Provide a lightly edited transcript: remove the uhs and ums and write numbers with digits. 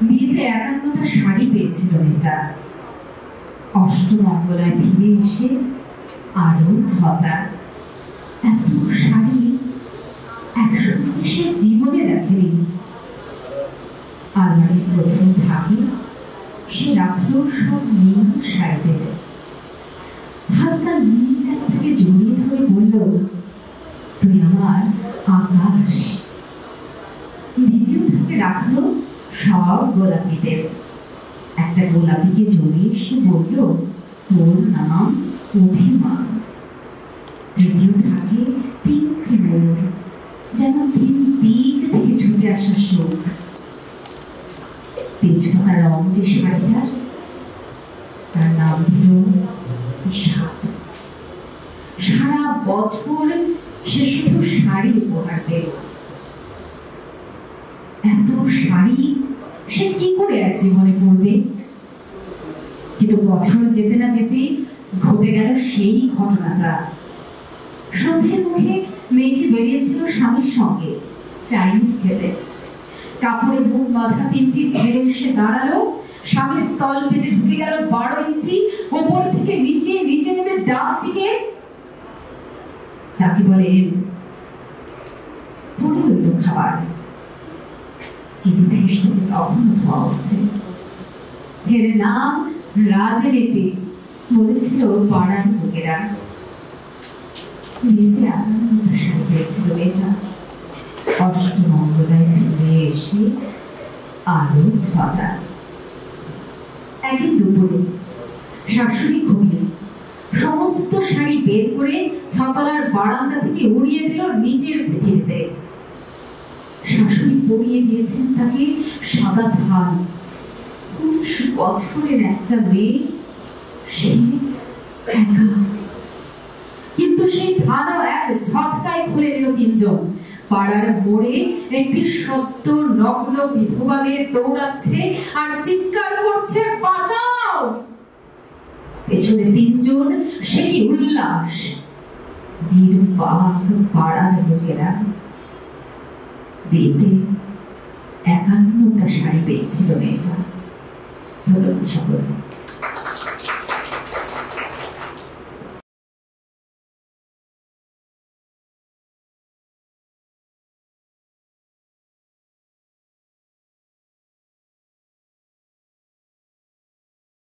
বিয়েতে 51টা শাড়ি পেয়েছিল মেয়েটা। অষ্টমঙ্গলায় ফিরে এসে আরো 6টা। এত শাড়ি একসঙ্গে সে জীবনে দেখেনি। আলমারির প্রথম ভাগে সে রাখলো সব নীল শাড়িদের। হালকা নীল একটাকে জড়িয়ে ধরে বলল, তুই আমার আকাশ। দ্বিতীয় ভাগে রাখলো সব গোলাপিদের। একটা গোলাপিকে জড়িয়ে সে বলল, তোর নাম অভিমান। তৃতীয় থাকে 3টি ময়ূর, যেন 3 দিক থেকে ছুটে আসা সুখ। পেছনা রং যে শাড়িটা, তার নাম দিল বিষাদ। সারা বছর সে শুধু শাড়ি উপহার পেল। এত শাড়ি সে কি করে এক জীবনে পড়বে? কিন্তু বছর যেতে না যেতেই ঘটে গেল সেই ঘটনাটা। সন্ধ্যের মুখে মেয়েটি বেরিয়েছিল স্বামীর সঙ্গে চাইনিজ খেতে। কাপড়ে বুক বাঁধা 3টি ছেড়ে এসে দাঁড়ালো। স্বামীর তল পেটে ঢুকে গেল 12 ইঞ্চি, ওপর থেকে নিচে, নিচে নেমে ডান দিকে যাকে বলে পড়ে রইল খাবার। জিভে থেকে তখন ধোয়া উঠছে। এর নাম রাজনীতি, বলেছিল পাড়ার লোকেরা। বিয়েতে 51টা শাড়ি পেয়েছিল মেয়েটা। অষ্টমঙ্গলায় ফিরে এসে আরো 6টা। একদিন দুপুরে শাশুড়ি ঘুমিয়ে সমস্ত শাড়ি বের করে 6তলার বারান্দা থেকে উড়িয়ে দিল নিচের পৃথিবীতে। শাশুড়ি পরিয়ে দিয়েছেন তাকে সাদা ধান। 19 বছরের একটা মেয়ে, সে একা। কিন্তু সেই ধানও এক ঝটকায় খুলে নিল 3জন। পাড়ার মোড়ে একটি সদ্য নগ্ন বিধবা মেয়ে দৌড়াচ্ছে আর চিৎকার করছে, বাঁচাও। পেছনে 3জন, সে কি উল্লাস! নির্বাক পাড়ার লোকেরা। বিয়েতে 51টা শাড়ি পেয়েছিল মেয়েটা। ধন্যবাদ সকলকে।